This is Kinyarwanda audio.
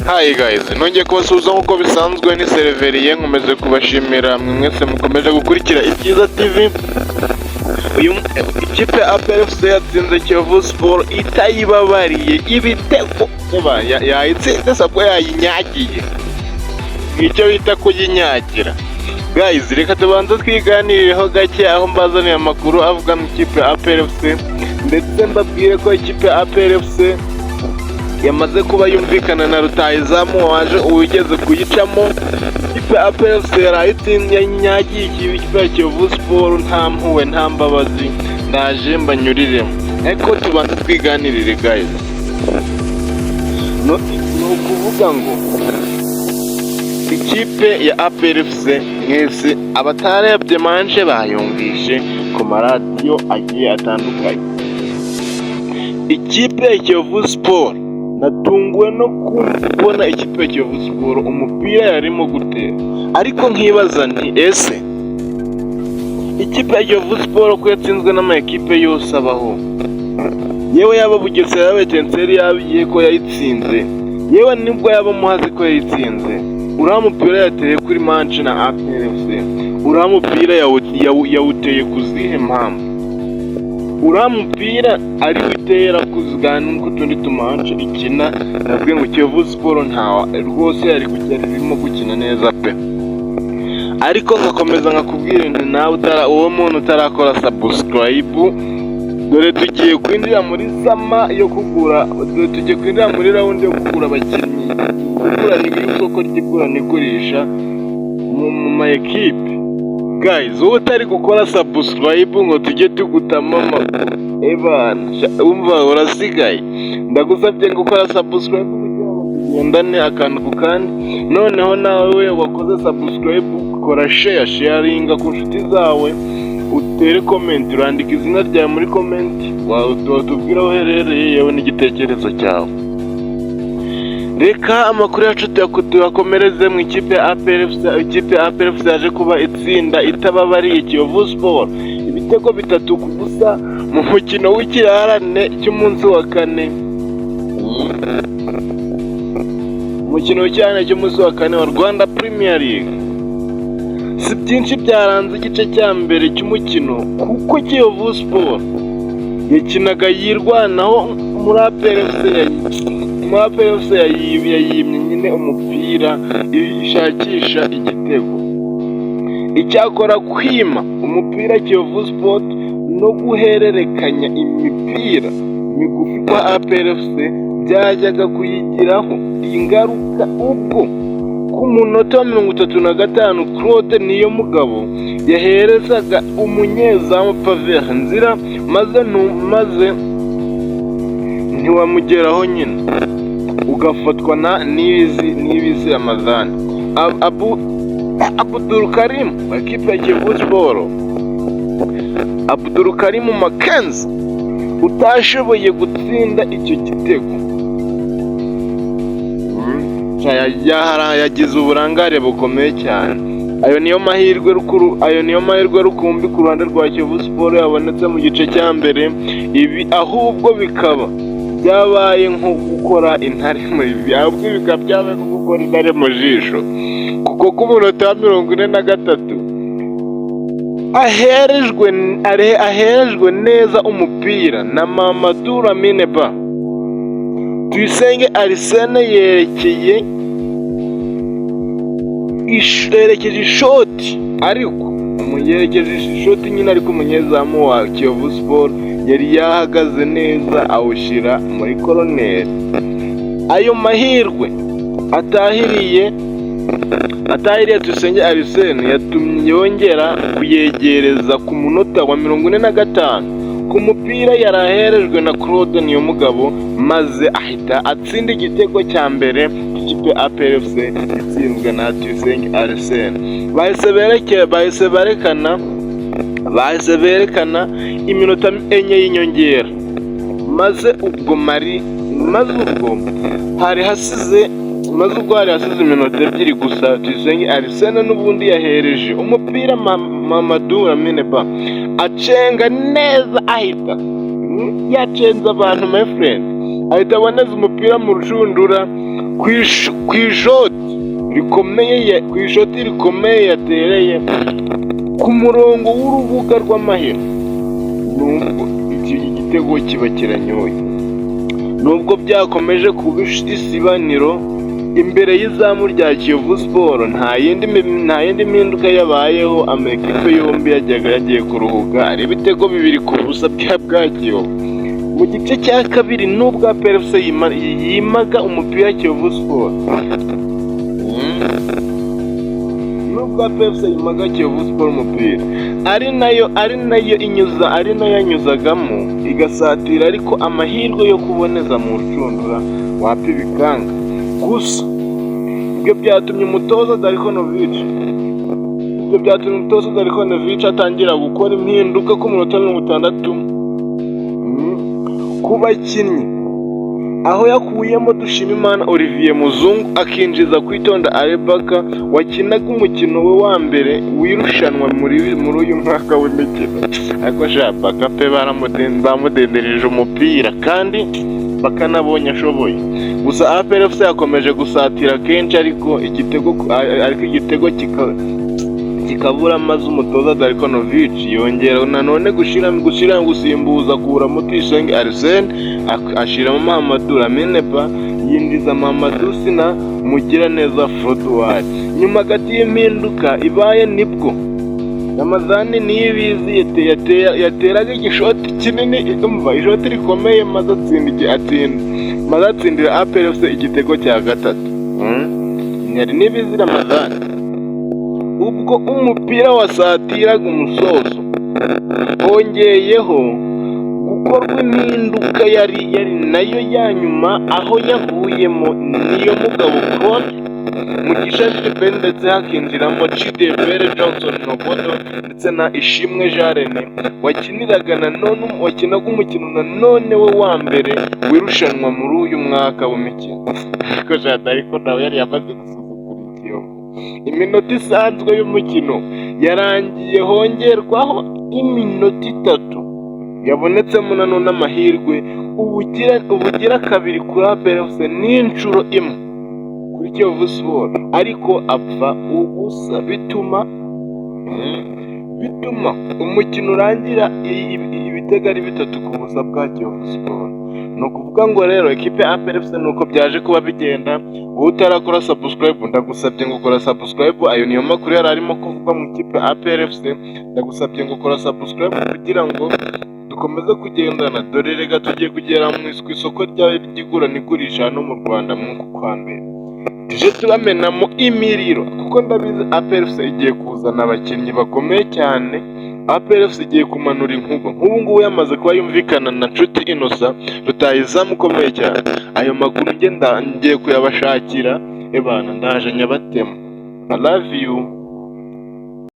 Hi guys, nongeye kubasuhuza nk'uko bisanzwe ni Sereveriye, nkomeze kubashimira mwe mwese mukomeje gukurikira Ibyiza TV. Ikipe ya APR FC yatsinze Kiyovu Sport itayibabariye ibitego yayitsinze sabwo yayinyagiye, nicyo bita kuyinyagira. Guys, reka tubanze twiganirireho gake aho mbazaniye amakuru avuga mu ikipe ya APR FC, ndetse mbabwire ko ikipe ya APR FC yamaze kuba yumvikana na rutahizamu waje uwigeze kuyicamo. Ikipe ya APR FC yanyagiye ikipe ya Kiyovu Sport nta mpuhwe nta mbabazi, ndaje mbanyuriremo ariko tubanze twiganirire guys. No ukuvuga ngo ikipe ya APR FC mwese abatarebye manje bayumvishe ku maradiyo agiye atandukanye. Ikipe ya Kiyovu Sport natunguwe no kubona ikipe ya Kiyovu Sport umupira yarimo gutera, ariko nkibaza nti ese ikipe ya Kiyovu Sport ko yatsinzwe n'amakipe yose abaho, yewe yaba Bugesera yawe Tenseri yabiye ko yayitsinze, yewe nibwo yaba Muhazi ko yayitsinze, uriya mupira yateye kuri manche na APR FC, uriya mupira yawuteye kuzihe mpamvu? Uriya mupira ari witera kuzigana nuko tundi tumanche ikina, nabwiye ngo Kiyovu Sport ntawa rwose yari irimo gukina neza pe. Ariko ngakomeza nkakubwira nti nawe uwo muntu utarakora subscribe, dore tugiye kwinjira muri sama yo kugura, tugiye kwinjira muri round yo kugura abakinnyi, kugura n'isoko ry'igura n'igurisha mu ma equipe. Guys, wowe utari gukora subscribe ngo tujye tugutama amakuru, umva urasigaye. Ndagusabye ngo ukora subscribe kugira ngo tugendane akantu ku kandi. Noneho nawe wakoze subscribe, kora sharinga ku nshuti zawe, utere comment, urandika izina ryawe muri comment, watubwira aho uherereye yewe n'igitekerezo cyawe. Reka amakuru yacu tuyakomereze mu ikipe ya APR FC. Ikipe ya APR FC yaje kuba itsinda itababariye Kiyovu Sport ibitego 3-0 mu mukino w'ikirarane cy'umunsi wa kane. Umukino w'ikirarane cy'umunsi wa kane wa Rwanda Premier League. Si byinshi byaranze igice cya mbere cy'umukino, kuko Kiyovu Sport yakinaga yirwanaho muri APR FC yayimye nyine umupira ishakisha igitego. Icyakora kwima umupira Kiyovu Sport no guhererekanya imipira migufi kwa APR FC byajyaga kuyigiraho ingaruka, ubwo ku munota wa 35 Claude Niyomugabo yaherezaga umunyezamu Paver Nzira, maze ntiwamugeraho nyine ugafatwa na Niyibizi Ramadhan. Abdul Karim ekipe ya Kiyovu Sport, Abdul Karim Makenzi utashoboye gutsinda icyo gitego, yagize uburangare bukomeye cyane. Ayo niyo mahirwe rukumbi ku ruhande rwa Kiyovu Sport yabonetse mu gice cya mbere. Ibi ahubwo bikaba byabaye nko gukora intare mu jisho, kuko ku munota wa 43 aherejwe neza umupira na Mamadou Lamine Ba, Tuyisenge Arsene yerekeje ishoti, ariko nyine, ariko umunyezamu wa Kiyovu Sport yari yahagaze neza awushyira muri koroneri. Ayo mahirwe atahiriye Tuyisenge Arsene yatumye yongera kuyegereza ku munota wa 45 ku mupira yaraherejwe na Claude Niyomugabo, maze ahita atsinda igitego cya mbere cy'ikipe APR FC itsinzwe na Tuyisenge Arsene. Bahise berekana iminota 4 y'inyongera, maze ubwo hari hasize iminota 2 gusa. Tuyisenge Arsene n'ubundi yahereje umupira Mamadou Lamine Ba acenga neza, ahita yacenza abantu my friend, ahita aboneza umupira mu rushundura ku ishoti rikomeye yatereye ku murongo w'urubuga rw'amahina, nubwo iki gitego kiba kiranyoye, nubwo byakomeje kuba isibaniro imbere y'izamu rya Kiyovu Sport, nta yindi mpinduka yabayeho. Amakipe yombi yagiye kuruhuka ari ibitego 2-0 bwa Kiyovu. Mu gice cya kabiri nubwo APR FC yimaga umupira Kiyovu Sport, nubwo APR FC yimaga Kiyovu Sport umupira, ari nayo yanyuzagamo igasatira, ariko amahirwe yo kuboneza mu rucundura wapi bikanga. Gusa ibyo byatumye umutoza Darikonovic atangira gukora impinduka ku munota 60 ku bakinnyi, aho yakuyemo Dushimimana Olivier Muzungu akinjiza Kwitonda Arebaka wakinaga umukino we wa mbere wirushanwa muri uyu mwaka w'imikino. Ariko Baka pe bamudendereje umupira kandi bakanabonye ashoboye. Gusa APR FC yakomeje gusatira kenshi, ariko igitego kikabura, maze umutoza Darikonovic yongera nanone gusimbuza akuramo Tuyisenge Arsene ashiramo Mahamadou Lamine Ba, yinjiza Mahamadou Sina Mugiraneza Frodoir. Nyuma hagati y'impinduka ibaye nibwo Ramazani Niyibizi yateraga igishoti kinini, ishoti rikomeye, maze atsindira APR FC igitego cya gatatu. Nyari Niyibizi Ramazani, ubwo umupira wasatiraga umusozo, hongeyeho gukorwa impinduka yari nayo ya nyuma, aho yavuyemo niyo Mugabo Claude, Mugisha Philbert, ndetse hakinjiramo Chidebere Johnson Nobodo ndetse na Ishimwe Jarene wakinaga umukino nanone we wa mbere wirushanwa muri uyu mwaka w'imikino. Ariko nawe yari yamaze gusuzugura Kiyovu. Iminota isanzwe y'umukino yarangiye hongerwaho iminota 3 yabonetsemo nanone amahirwe ubugira kabiri kuri APR FC n'inshuro imwe kuri Kiyovu Sport, ariko apfa ubusa, bituma umukino urangira ibitego ari 3-0 bwa Kiyovu Sport. Ni ukuvuga ngo rero ekipe ya APR FC nuko byaje kuba bigenda. Wowe utarakora subscribe, ndagusabye ngo ukora subscribe. Ayo niyo makuru yari arimo kuvuga mu ikipe ya APR FC, ndagusabye ngo ukora subscribe kugira ngo dukomeze kugendana. Dore rega tugiye kugera mu isoko ry'igura n'igurisha hano mu Rwanda mu kwa mbere, tuje tubamenamo imiriro, kuko ndabizi APR FC igiye kuzana abakinnyi bakomeye cyane. APR FC igiye kumanura inkuba. Nk'ubu ngubu yamaze kuba yumvikana na Nshuti Innocent rutahizamu ukomeye cyane. Ayo makuru ngiye kuyabashakira, ebana ndaje nyabatema. I love you.